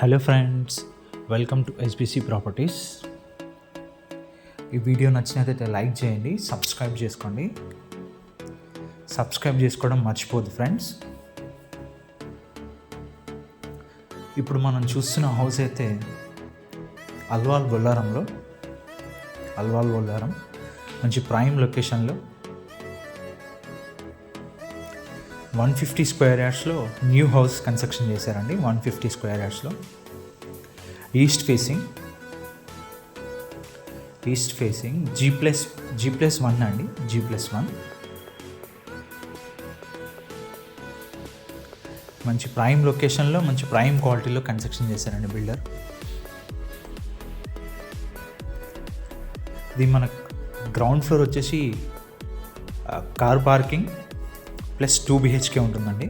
Hello friends, welcome to SBC properties. ఈ video నచ్చినట్లయితే like చేయండి, సబ్స్క్రైబ్ చేసుకోండి. సబ్స్క్రైబ్ చేసుకోవడం మర్చిపోద్దు ఫ్రెండ్స్. ఇప్పుడు మనం చూస్తున్న హౌస్ అయితే అల్వాల్ బొల్లారం మంచి ప్రైమ్ లొకేషన్లో 150 స్క్వేర్ యార్డ్స్లో న్యూ హౌస్ కన్స్ట్రక్షన్ చేశారండి. 150 స్క్వేర్ యార్డ్స్లో ఈస్ట్ ఫేసింగ్ G+1 అండి. G+1 మంచి ప్రైమ్ లొకేషన్లో మంచి ప్రైమ్ క్వాలిటీలో కన్స్ట్రక్షన్ చేశారండి బిల్డర్. ఇది మన గ్రౌండ్ ఫ్లోర్ వచ్చేసి కార్ పార్కింగ్ ప్లస్ 2 BHK ఉంటుందండి.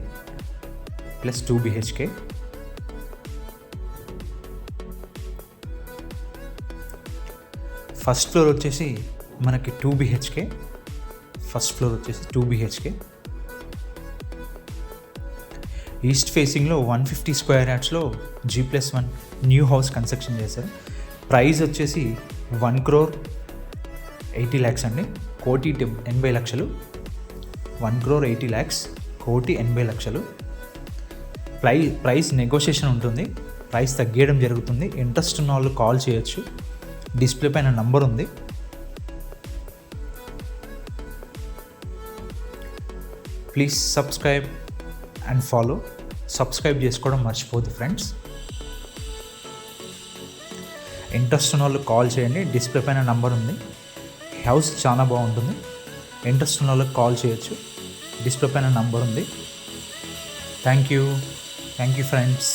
ఫస్ట్ ఫ్లోర్ వచ్చేసి మనకి 2 BHK. ఈస్ట్ ఫేసింగ్లో 150 స్క్వేర్ యార్డ్స్లో G+1 న్యూ హౌస్ కన్స్ట్రక్షన్ చేశారు. ప్రైస్ వచ్చేసి 1,80,00,000 అండి. 1,80,00,000. 1,80,00,000, 1,80,00,000. ప్రైస్ నెగోషియేషన్ ఉంటుంది. ప్రైస్ తగ్గేయడం జరుగుతుంది. ఇంట్రెస్ట్ ఉన్న వాళ్ళు కాల్ చేయొచ్చు. డిస్ప్లే పైన నంబర్ ఉంది. Please subscribe and follow. Subscribe చేసుకోవడం మర్చిపోద్దు ఫ్రెండ్స్. ఇంట్రెస్ట్ ఉన్న వాళ్ళు కాల్ చేయండి. డిస్ప్లే పైన నంబర్ ఉంది. హౌస్ చాలా బాగుంటుంది. ఇంట్రెస్ట్ ఉన్న వాళ్ళకి కాల్ చేయొచ్చు. డిస్ప్లే పైన నంబర్ ఉంది. Thank you friends.